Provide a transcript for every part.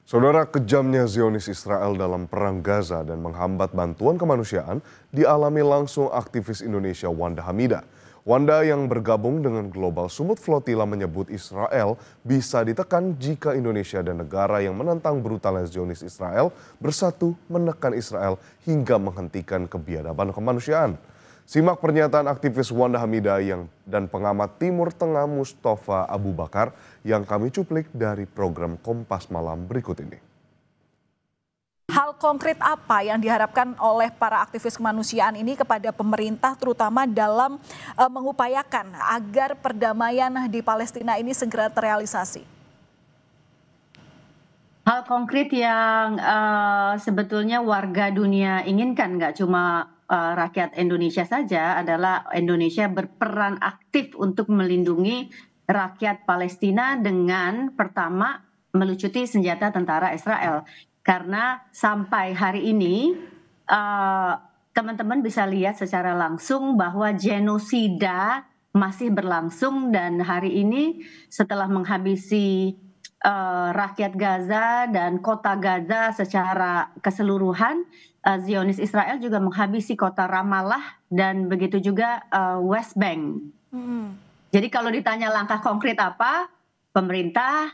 Saudara, kejamnya Zionis Israel dalam perang Gaza dan menghambat bantuan kemanusiaan dialami langsung aktivis Indonesia Wanda Hamidah. Wanda yang bergabung dengan Global Sumut Flotilla menyebut Israel bisa ditekan jika Indonesia dan negara yang menentang brutalnya Zionis Israel bersatu menekan Israel hingga menghentikan kebiadaban kemanusiaan. Simak pernyataan aktivis Wanda Hamidah dan pengamat Timur Tengah Mustafa Abu Bakar yang kami cuplik dari program Kompas Malam berikut ini. Hal konkret apa yang diharapkan oleh para aktivis kemanusiaan ini kepada pemerintah terutama dalam mengupayakan agar perdamaian di Palestina ini segera terrealisasi? Hal konkret yang sebetulnya warga dunia inginkan, nggak cuma rakyat Indonesia saja, adalah Indonesia berperan aktif untuk melindungi rakyat Palestina dengan pertama melucuti senjata tentara Israel. Karena sampai hari ini teman-teman bisa lihat secara langsung bahwa genosida masih berlangsung, dan hari ini setelah menghabisi rakyat Gaza dan kota Gaza secara keseluruhan, Zionis Israel juga menghabisi kota Ramallah dan begitu juga West Bank. Jadi kalau ditanya langkah konkret apa, pemerintah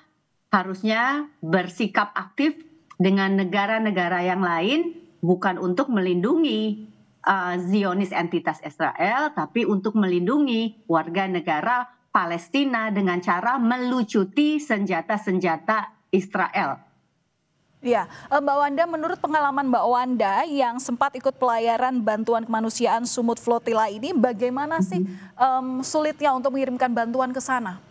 harusnya bersikap aktif dengan negara-negara yang lain, bukan untuk melindungi Zionis entitas Israel, tapi untuk melindungi warga negara Palestina dengan cara melucuti senjata-senjata Israel. Ya, Mbak Wanda, menurut pengalaman Mbak Wanda yang sempat ikut pelayaran bantuan kemanusiaan Sumut Flotilla ini, bagaimana sih sulitnya untuk mengirimkan bantuan ke sana?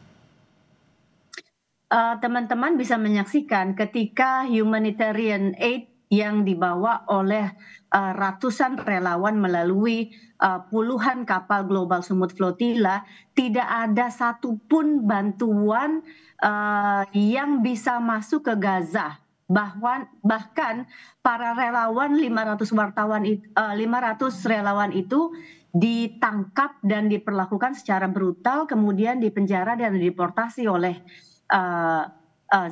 Teman-teman bisa menyaksikan ketika humanitarian aid yang dibawa oleh ratusan relawan melalui puluhan kapal Global Sumut Flotilla, tidak ada satupun bantuan yang bisa masuk ke Gaza. Bahkan para relawan 500 relawan itu ditangkap dan diperlakukan secara brutal, kemudian dipenjara dan dideportasi oleh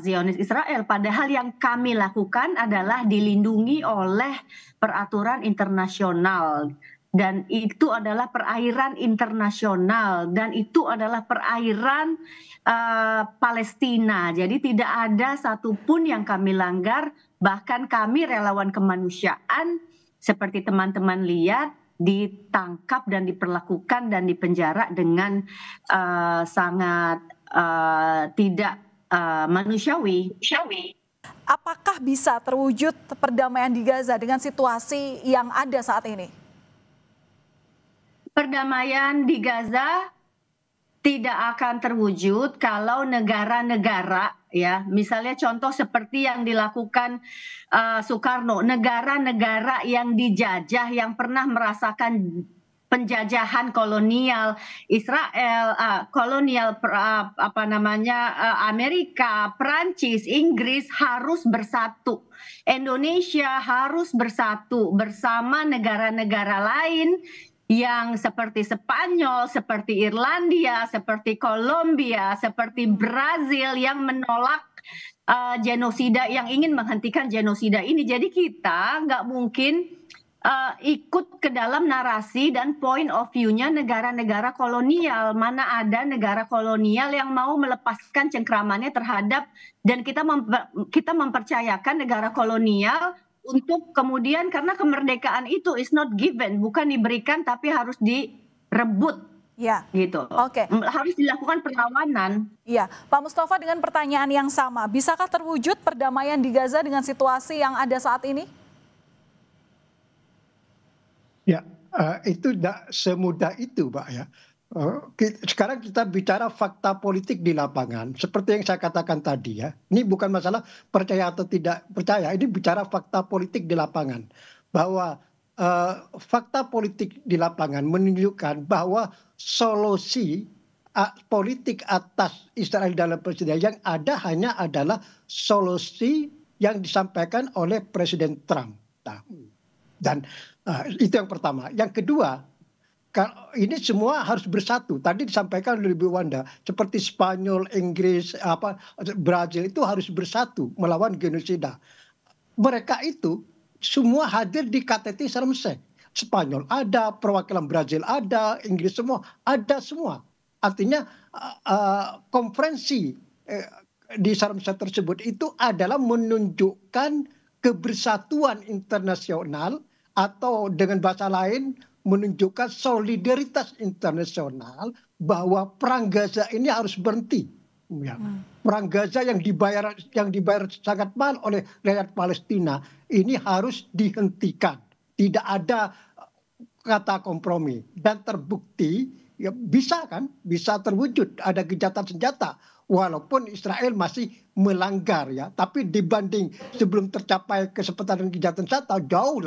Zionis Israel. Padahal yang kami lakukan adalah dilindungi oleh peraturan internasional, dan itu adalah perairan internasional, dan itu adalah perairan Palestina. Jadi tidak ada satupun yang kami langgar. Bahkan kami relawan kemanusiaan seperti teman-teman lihat ditangkap dan diperlakukan dan dipenjara dengan sangat tidak manusiawi. Apakah bisa terwujud perdamaian di Gaza dengan situasi yang ada saat ini? Perdamaian di Gaza tidak akan terwujud kalau negara-negara, ya, misalnya contoh seperti yang dilakukan Soekarno, negara-negara yang dijajah, yang pernah merasakan penjajahan kolonial Israel, Amerika, Perancis, Inggris harus bersatu. Indonesia harus bersatu bersama negara-negara lain yang seperti Spanyol, seperti Irlandia, seperti Kolombia, seperti Brazil yang menolak genosida, yang ingin menghentikan genosida ini. Jadi kita nggak mungkin ikut ke dalam narasi dan point of view-nya negara-negara kolonial. Mana ada negara kolonial yang mau melepaskan cengkramannya terhadap, dan kita mempercayakan negara kolonial untuk kemudian, karena kemerdekaan itu is not given, bukan diberikan tapi harus direbut. Ya, gitu. Oke. Harus dilakukan perlawanan. Ya, Pak Mustafa, dengan pertanyaan yang sama, bisakah terwujud perdamaian di Gaza dengan situasi yang ada saat ini? Ya, itu tidak semudah itu, Pak, ya. Sekarang kita bicara fakta politik di lapangan. Seperti yang saya katakan tadi, ya. Ini bukan masalah percaya atau tidak percaya. Ini bicara fakta politik di lapangan. Bahwa fakta politik di lapangan menunjukkan bahwa solusi politik atas Israel dalam Palestina yang ada hanya adalah solusi yang disampaikan oleh Presiden Trump. Dan itu yang pertama. Yang kedua, ini semua harus bersatu. Tadi disampaikan oleh Bu Wanda, seperti Spanyol, Inggris, Brazil itu harus bersatu melawan genosida. Mereka itu semua hadir di KTT Sarmsek. Spanyol ada, perwakilan Brazil ada, Inggris semua ada semua. Artinya konferensi di Sarmsek tersebut itu adalah menunjukkan kebersatuan internasional, atau dengan bahasa lain menunjukkan solidaritas internasional bahwa perang Gaza ini harus berhenti. Ya. Perang Gaza yang dibayar sangat mahal oleh rakyat Palestina ini harus dihentikan. Tidak ada kata kompromi, dan terbukti ya bisa terwujud ada gencatan senjata walaupun Israel masih melanggar ya, tapi dibanding sebelum tercapai kesepakatan gencatan senjata jauh.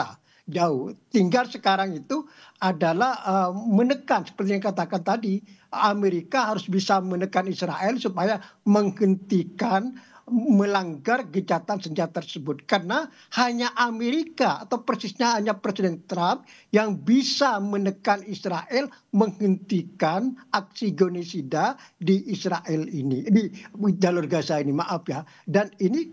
Tinggal sekarang itu adalah menekan, seperti yang katakan tadi, Amerika harus bisa menekan Israel supaya menghentikan melanggar gencatan senjata tersebut. Karena hanya Amerika, atau persisnya hanya Presiden Trump yang bisa menekan Israel menghentikan aksi genosida di Israel ini, di jalur Gaza ini, maaf ya. Dan ini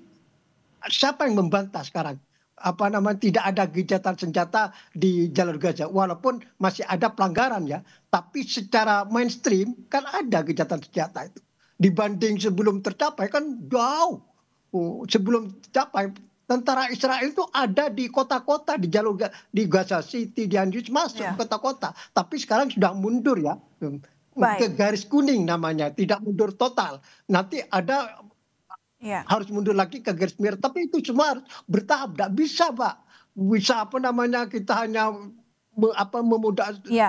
siapa yang membantah sekarang? Tidak ada gencatan senjata di jalur Gaza, walaupun masih ada pelanggaran ya, tapi secara mainstream kan ada gencatan senjata itu. Dibanding sebelum tercapai kan jauh. Sebelum tercapai tentara Israel itu ada di kota-kota di jalur di Gaza City, di Anjus masuk kota-kota, tapi sekarang sudah mundur ya. Ke garis kuning namanya, tidak mundur total. Nanti ada harus mundur lagi ke garis merah, tapi itu semua harus bertahap. Tidak bisa, Pak. Bisa kita hanya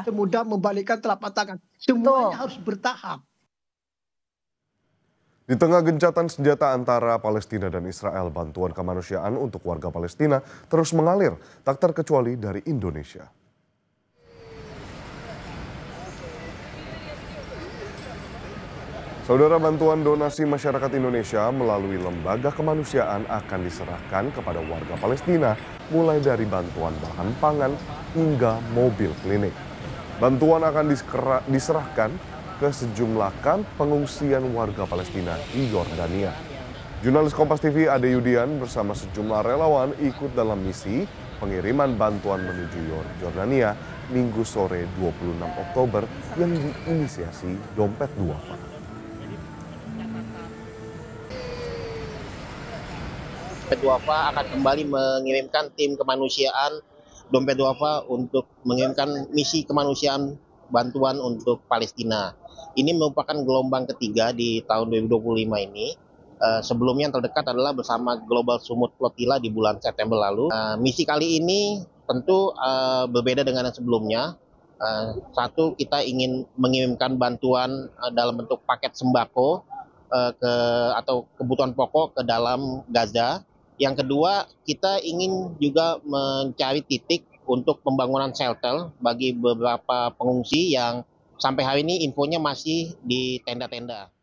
semudah membalikkan telapak tangan. Semuanya harus bertahap. Di tengah gencatan senjata antara Palestina dan Israel, bantuan kemanusiaan untuk warga Palestina terus mengalir, tak terkecuali dari Indonesia. Saudara, bantuan donasi masyarakat Indonesia melalui lembaga kemanusiaan akan diserahkan kepada warga Palestina, mulai dari bantuan bahan pangan hingga mobil klinik. Bantuan akan diserahkan ke sejumlah kamp pengungsian warga Palestina di Yordania. Jurnalis Kompas TV Ade Yudian bersama sejumlah relawan ikut dalam misi pengiriman bantuan menuju Yordania Minggu sore 26 Oktober yang diinisiasi Dompet Duafa. Dompet Duafa akan kembali mengirimkan tim kemanusiaan Dompet Duafa untuk mengirimkan misi kemanusiaan bantuan untuk Palestina. Ini merupakan gelombang ketiga di tahun 2025 ini. Sebelumnya yang terdekat adalah bersama Global Sumut Flotilla di bulan September lalu. Misi kali ini tentu berbeda dengan yang sebelumnya. Satu, kita ingin mengirimkan bantuan dalam bentuk paket sembako atau kebutuhan pokok ke dalam Gaza. Yang kedua, kita ingin juga mencari titik untuk pembangunan shelter bagi beberapa pengungsi yang sampai hari ini infonya masih di tenda-tenda.